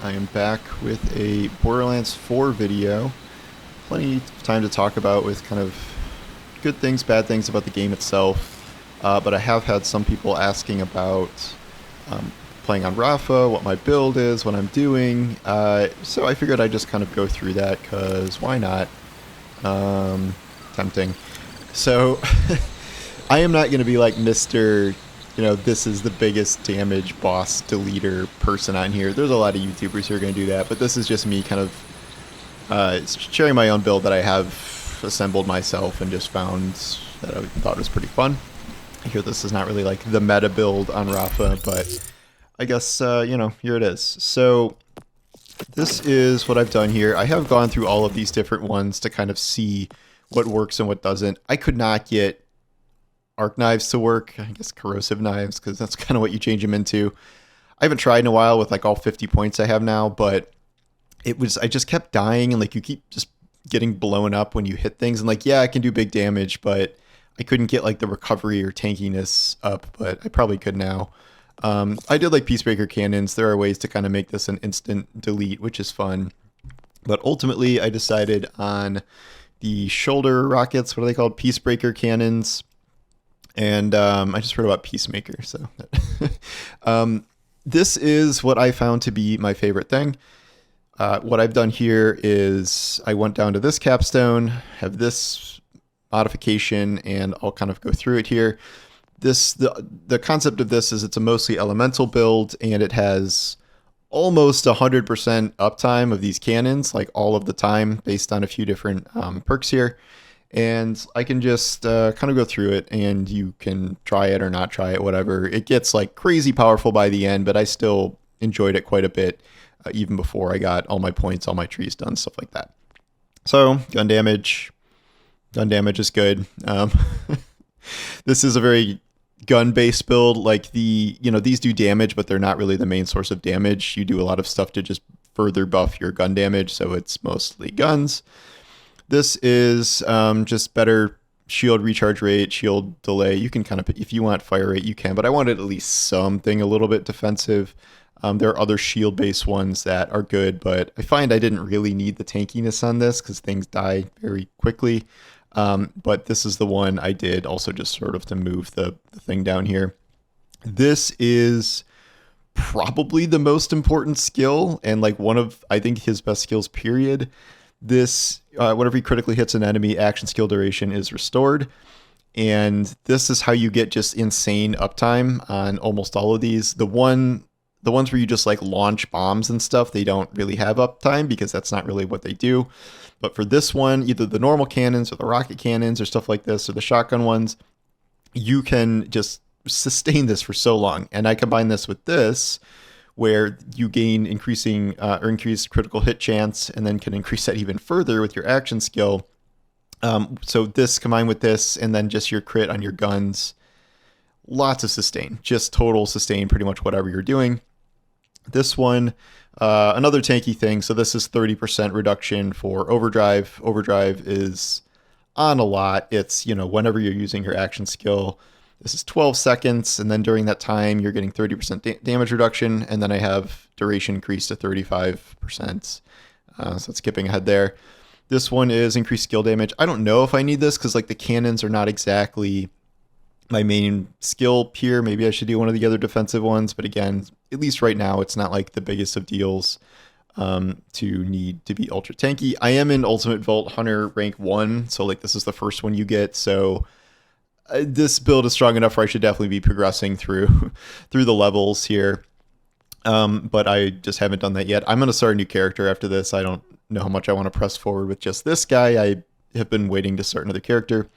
I am back with a Borderlands 4 video. Plenty of time to talk about with kind of good things, bad things about the game itself. But I have had some people asking about playing on Rafa, what my build is, what I'm doing. So I figured I'd just kind of go through that, because why not? Tempting. So I am not going to be like Mr. This is the biggest damage boss deleter person on here. There's a lot of YouTubers who are going to do that, but this is just me kind of sharing my own build that I have assembled myself and just found that I thought was pretty fun. I hear this is not really like the meta build on Rafa, but I guess, here it is. So this is what I've done here. I have gone through all of these different ones to kind of see what works and what doesn't. I could not get arc knives to work. I guess corrosive knives, because that's kind of what you change them into. I haven't tried in a while with like all 50 points I have now, but I just kept dying, and like you keep just getting blown up when you hit things, and like, yeah, I can do big damage, but I couldn't get like the recovery or tankiness up, but I probably could now. I did like Peacebreaker cannons. There are ways to kind of make this an instant delete, which is fun. But ultimately I decided on the shoulder rockets. What are they called? Peacebreaker cannons. And I just heard about Peacemaker, so this is what I found to be my favorite thing. What I've done here is I went down to this capstone, have this modification, and I'll kind of go through it here. The concept of this is it's a mostly elemental build, and it has almost 100% uptime of these cannons, like all of the time, based on a few different perks here. And I can just kind of go through it, and you can try it or not try it, whatever. It gets like crazy powerful by the end, but I still enjoyed it quite a bit, even before I got all my points, all my trees done, stuff like that. So gun damage is good. This is a very gun-based build. Like these do damage, but they're not really the main source of damage. You do a lot of stuff to just further buff your gun damage, so it's mostly guns. This is just better shield recharge rate, shield delay. You can kind of, if you want fire rate, you can, but I wanted at least something a little bit defensive. There are other shield-based ones that are good, but I find I didn't really need the tankiness on this because things die very quickly. But this is the one I did also just sort of to move the thing down here. This is probably the most important skill, and like one of, I think, his best skills, period. This, whenever he critically hits an enemy, action skill duration is restored. And this is how you get just insane uptime on almost all of these. The ones where you just like launch bombs and stuff, they don't really have uptime because that's not really what they do. But for this one, either the normal cannons or the rocket cannons or stuff like this, or the shotgun ones, you can just sustain this for so long. And I combine this with this, where you gain increased critical hit chance, and then can increase that even further with your action skill. So this combined with this, and then just your crit on your guns, lots of sustain, just total sustain, pretty much whatever you're doing. This one, another tanky thing. So this is 30% reduction for overdrive. Overdrive is on a lot. It's, whenever you're using your action skill. This is 12 seconds, and then during that time, you're getting 30% damage reduction, and then I have duration increased to 35%. So skipping ahead there. This one is increased skill damage. I don't know if I need this, because like the cannons are not exactly my main skill here. Maybe I should do one of the other defensive ones, but again, at least right now, it's not like the biggest of deals to need to be ultra tanky. I am in Ultimate Vault Hunter rank 1, so like this is the first one you get, so this build is strong enough where I should definitely be progressing through the levels here. But I just haven't done that yet. I'm going to start a new character after this. I don't know how much I want to press forward with just this guy. I have been waiting to start another character.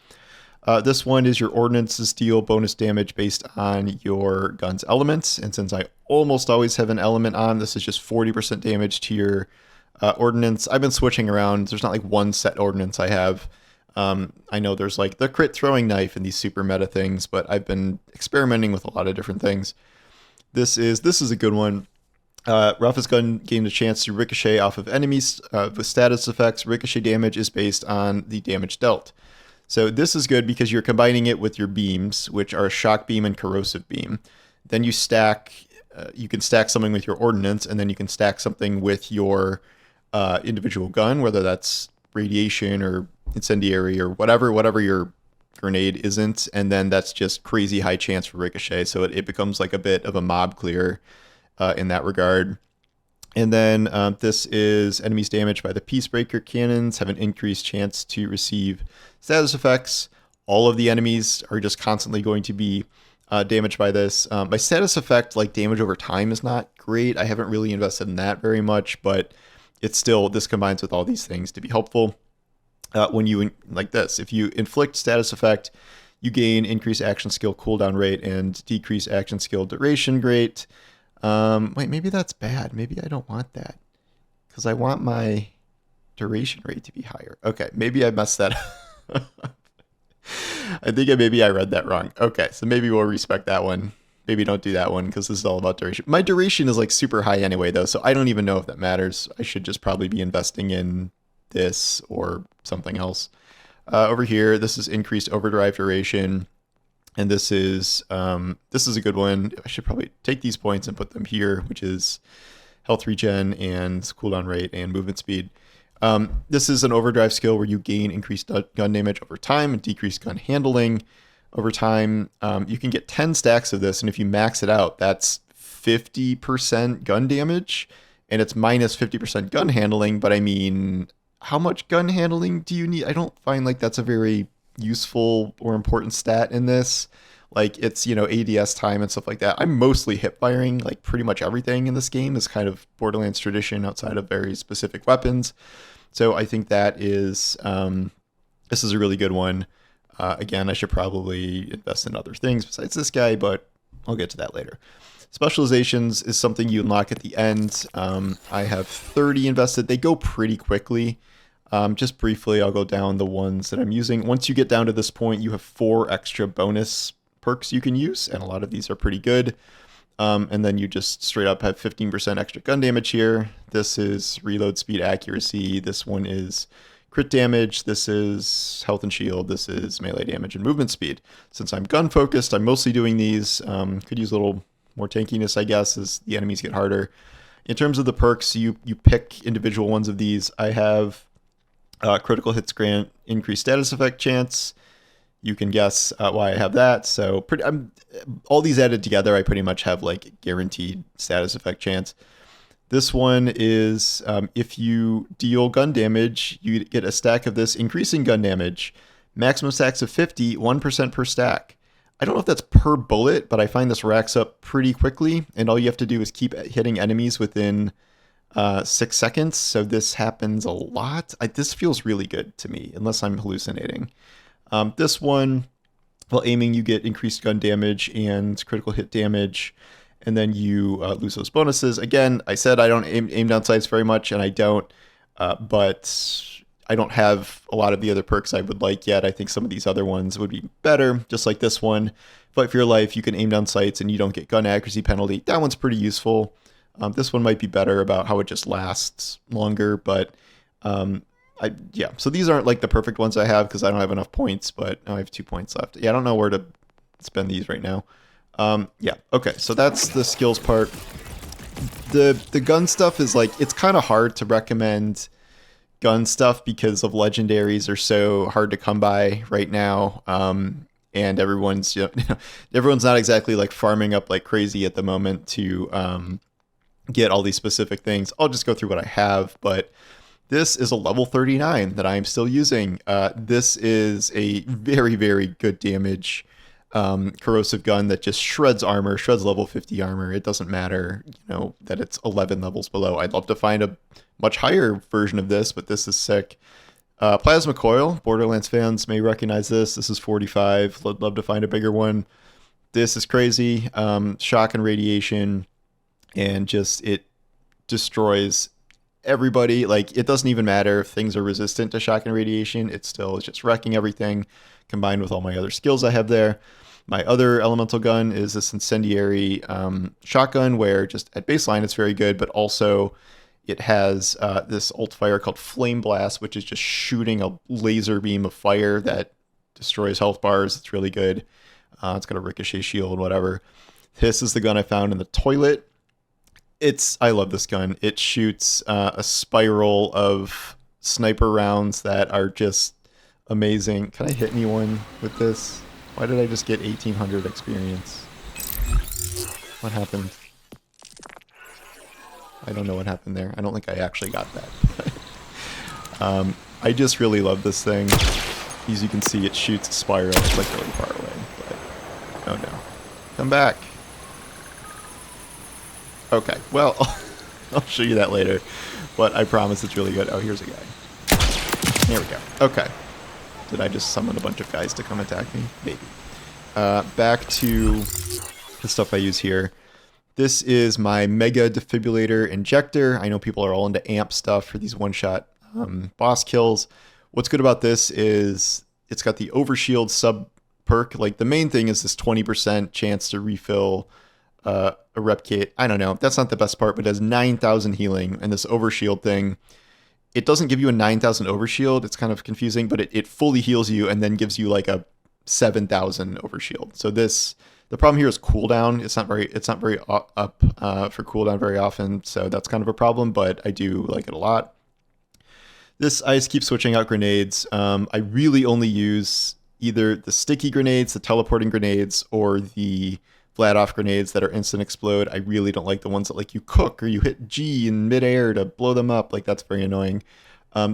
This one is your ordnances deal bonus damage based on your gun's elements. And since I almost always have an element on, this is just 40% damage to your ordnance. I've been switching around. There's not like one set ordnance I have. I know there's like the crit throwing knife and these super meta things, but I've been experimenting with a lot of different things. This is a good one. Rafa's gun gained a chance to ricochet off of enemies with status effects. Ricochet damage is based on the damage dealt. So this is good because you're combining it with your beams, which are shock beam and corrosive beam. Then you stack you can stack something with your ordnance, and then you can stack something with your individual gun, whether that's radiation or incendiary or whatever your grenade isn't, and then that's just crazy high chance for ricochet. So it becomes like a bit of a mob clear in that regard. And then this is enemies damaged by the Peacebreaker cannons have an increased chance to receive status effects. All of the enemies are just constantly going to be damaged by this. My status effect, like damage over time, is not great. I haven't really invested in that very much, but it's still, this combines with all these things to be helpful. When you, like this, if you inflict status effect, you gain increased action skill cooldown rate and decrease action skill duration rate. Wait, maybe that's bad. Maybe I don't want that because I want my duration rate to be higher. Okay, maybe I messed that up. I think maybe I read that wrong. Okay, so maybe we'll respect that one. Maybe don't do that one because this is all about duration. My duration is like super high anyway, though, so I don't even know if that matters. I should just probably be investing in this or something else. Over here, this is increased overdrive duration. And this is a good one. I should probably take these points and put them here, which is health regen and cooldown rate and movement speed. This is an overdrive skill where you gain increased gun damage over time and decreased gun handling over time. You can get 10 stacks of this, and if you max it out, that's 50% gun damage, and it's minus 50% gun handling. But I mean, how much gun handling do you need? I don't find like that's a very useful or important stat in this. Like, it's, you know, ADS time and stuff like that. I'm mostly hip firing. Like, pretty much everything in this game is kind of Borderlands tradition outside of very specific weapons. So I think that is this is a really good one. Again, I should probably invest in other things besides this guy, but I'll get to that later. Specializations is something you unlock at the end. I have 30 invested. They go pretty quickly. Just briefly, I'll go down the ones that I'm using. Once you get down to this point, you have 4 extra bonus perks you can use, and a lot of these are pretty good. And then you just straight up have 15% extra gun damage here. This is reload speed accuracy. This one is crit damage. This is health and shield. This is melee damage and movement speed. Since I'm gun focused, I'm mostly doing these. Could use a little more tankiness, I guess, as the enemies get harder. In terms of the perks, you pick individual ones of these. I have critical hits grant increased status effect chance. You can guess why I have that. So all these added together, I pretty much have like guaranteed status effect chance. This one is if you deal gun damage, you get a stack of this increasing gun damage. Maximum stacks of 50, 1% per stack. I don't know if that's per bullet, but I find this racks up pretty quickly, and all you have to do is keep hitting enemies within 6 seconds. So this happens a lot. This feels really good to me, unless I'm hallucinating. This one, while aiming, you get increased gun damage and critical hit damage, and then you lose those bonuses. Again, I said I don't aim down sights very much, and I don't, but I don't have a lot of the other perks I would like yet. I think some of these other ones would be better, just like this one. Fight for your life, you can aim down sights and you don't get gun accuracy penalty. That one's pretty useful. This one might be better about how it just lasts longer, but yeah. So these aren't like the perfect ones I have because I don't have enough points, but now I have 2 points left. Yeah, I don't know where to spend these right now. Yeah, okay, so that's the skills part. The gun stuff is like, it's kind of hard to recommend gun stuff because of legendaries are so hard to come by right now. And everyone's, everyone's not exactly like farming up like crazy at the moment to get all these specific things. I'll just go through what I have, but this is a level 39 that I am still using. This is a very, very good damage corrosive gun that just shreds armor, shreds level 50 armor. It doesn't matter, that it's 11 levels below. I'd love to find a much higher version of this, but this is sick. Plasma coil, Borderlands fans may recognize this. This is 45. I'd love to find a bigger one. This is crazy. Shock and radiation, and just it destroys everybody. Like, it doesn't even matter if things are resistant to shock and radiation. It's just wrecking everything, combined with all my other skills I have there. My other elemental gun is this incendiary shotgun, where just at baseline it's very good, but also it has this ult fire called Flame Blast, which is just shooting a laser beam of fire that destroys health bars. It's really good. It's got a ricochet shield, whatever. This is the gun I found in the toilet. I love this gun. It shoots a spiral of sniper rounds that are just amazing. Can I hit anyone with this? Why did I just get 1800 experience? What happened? I don't know what happened there. I don't think I actually got that. I just really love this thing. As you can see, it shoots a spiral. It's like really far away. But, oh no. Come back. Okay, well, I'll show you that later. But I promise it's really good. Oh, here's a guy. There we go. Okay. Did I just summon a bunch of guys to come attack me? Maybe. Back to the stuff I use here. This is my Mega Defibrillator Injector. I know people are all into amp stuff for these one-shot boss kills. What's good about this is it's got the Overshield sub-perk. Like, the main thing is this 20% chance to refill a rep kit. I don't know. That's not the best part, but it has 9,000 healing. And this Overshield thing, it doesn't give you a 9,000 Overshield. It's kind of confusing, but it fully heals you and then gives you like a 7,000 Overshield. So the problem here is cooldown. It's not very up for cooldown very often, so that's kind of a problem, but I do like it a lot. I just keep switching out grenades. I really only use either the sticky grenades, the teleporting grenades, or the flat-off grenades that are instant explode. I really don't like the ones that like you cook or you hit G in midair to blow them up. Like, that's very annoying.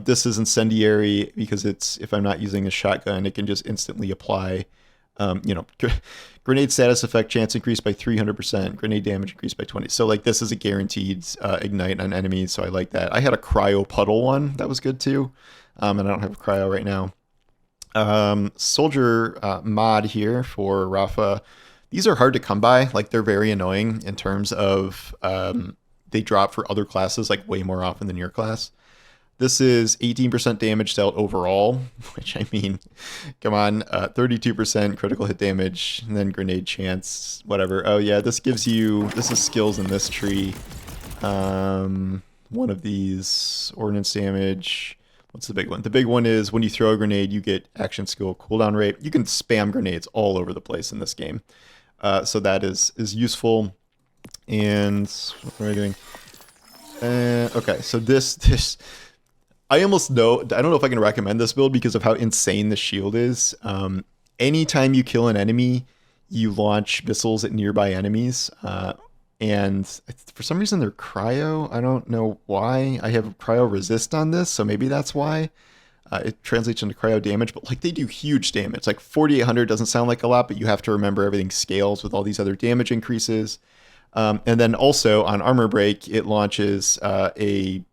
This is incendiary because if I'm not using a shotgun, it can just instantly apply, grenade status effect chance increased by 300%, grenade damage increased by 20. So like this is a guaranteed ignite on enemies, so I like that. I had a cryo puddle one that was good too, and I don't have a cryo right now. Soldier mod here for Rafa. These are hard to come by. Like, they're very annoying in terms of they drop for other classes like way more often than your class. This is 18% damage dealt overall, which, I mean, come on, 32% critical hit damage, and then grenade chance, whatever. Oh yeah, this is skills in this tree. One of these, ordnance damage. What's the big one? The big one is when you throw a grenade, you get action skill cooldown rate. You can spam grenades all over the place in this game. So that is useful. And what am I doing? Okay, so this I don't know if I can recommend this build because of how insane the shield is. Anytime you kill an enemy, you launch missiles at nearby enemies. And for some reason they're cryo. I don't know why. I have cryo resist on this, so maybe that's why. It translates into cryo damage, but like they do huge damage. Like 4,800 doesn't sound like a lot, but you have to remember everything scales with all these other damage increases. And then also on armor break, it launches a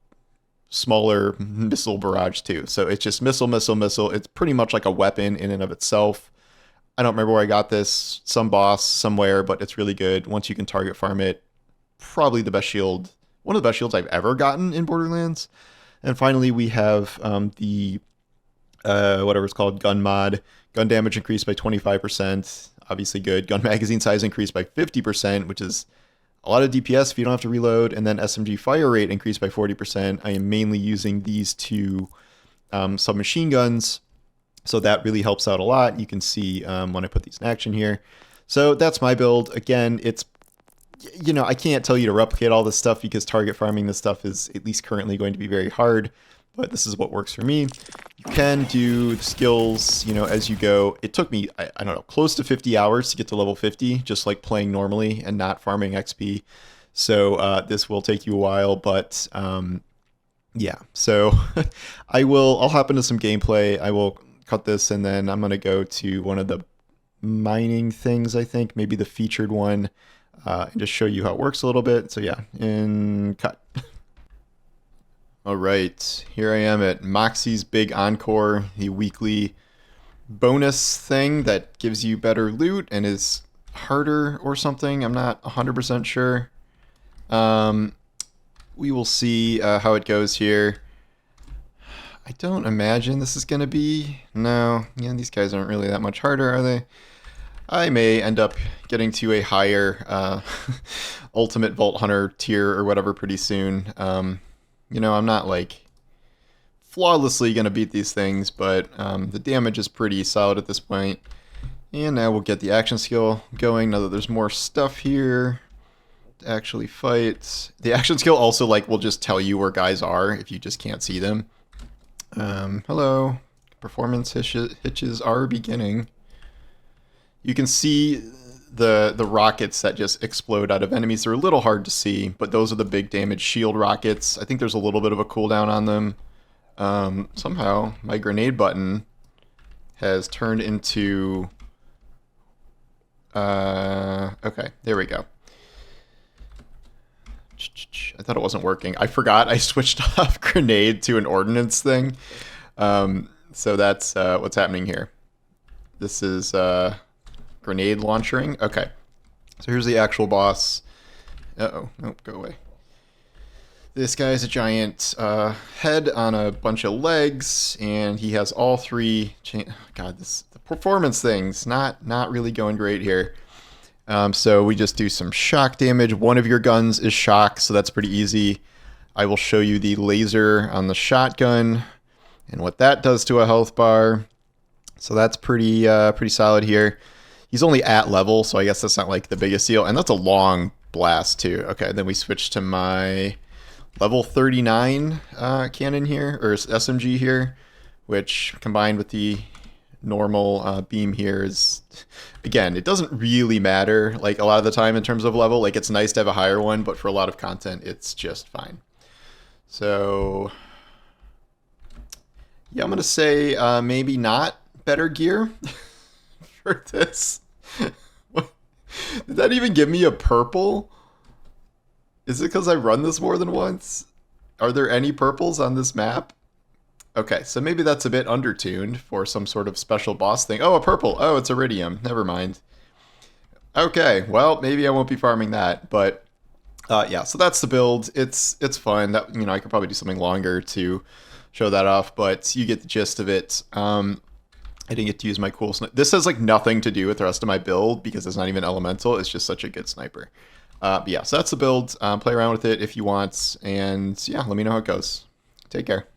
smaller missile barrage too. So it's just missile. It's pretty much like a weapon in and of itself. I don't remember where I got this, some boss somewhere, but it's really good. Once you can target farm it, probably the best shield, one of the best shields I've ever gotten in Borderlands. And finally, we have the whatever it's called, gun mod. Gun damage increased by 25%, obviously good. Gun magazine size increased by 50%, which is a lot of DPS if you don't have to reload. And then SMG fire rate increased by 40%. I am mainly using these two submachine guns, so that really helps out a lot. You can see when I put these in action here. So that's my build. Again, it's, I can't tell you to replicate all this stuff because target farming this stuff is at least currently going to be very hard, but this is what works for me. You can do the skills, as you go. It took me, I don't know, close to 50 hours to get to level 50, just like playing normally and not farming XP. So this will take you a while, but yeah. So I'll hop into some gameplay. I will cut this and then I'm going to go to one of the mining things, I think, maybe the featured one. And just show you how it works a little bit. So yeah, and cut. All right, here I am at Moxie's Big Encore, the weekly bonus thing that gives you better loot and is harder or something. I'm not 100% sure. We will see how it goes here. I don't imagine this is going to be... No, yeah, these guys aren't really that much harder, are they? I may end up getting to a higher Ultimate Vault Hunter tier or whatever pretty soon. I'm not like flawlessly going to beat these things, but the damage is pretty solid at this point. And now we'll get the action skill going now that there's more stuff here actually fight. The action skill also like will just tell you where guys are if you just can't see them. Hello. Performance hitches are beginning. You can see the rockets that just explode out of enemies. They're a little hard to see, but those are the big damage shield rockets. I think there's a little bit of a cooldown on them. Somehow my grenade button has turned into... okay, there we go. I thought it wasn't working. I forgot I switched off grenade to an ordnance thing. So that's what's happening here. This is grenade launchering. Okay, so here's the actual boss. Uh-oh, nope, go away. This guy is a giant head on a bunch of legs, and he has all three... God, the performance thing's not really going great here. So we just do some shock damage. One of your guns is shock, so that's pretty easy. I will show you the laser on the shotgun and what that does to a health bar. So that's pretty solid here. He's only at level, so I guess that's not like the biggest deal. And that's a long blast too. Okay, then we switch to my level 39 cannon here, or SMG here, which combined with the normal beam here is, again, it doesn't really matter like a lot of the time in terms of level. Like, it's nice to have a higher one, but for a lot of content it's just fine. So yeah, I'm gonna say maybe not better gear for this. Did that even give me a purple? Is it because I run this more than once? Are there any purples on this map? Okay, so maybe that's a bit undertuned for some sort of special boss thing. Oh, a purple. Oh, it's iridium. Never mind. Okay, well, maybe I won't be farming that, but yeah, so that's the build. It's fun. That, you know, I could probably do something longer to show that off, but you get the gist of it. I didn't get to use my cool sniper. This has like nothing to do with the rest of my build because it's not even elemental. It's just such a good sniper. But yeah, so that's the build. Play around with it if you want, and yeah, let me know how it goes. Take care.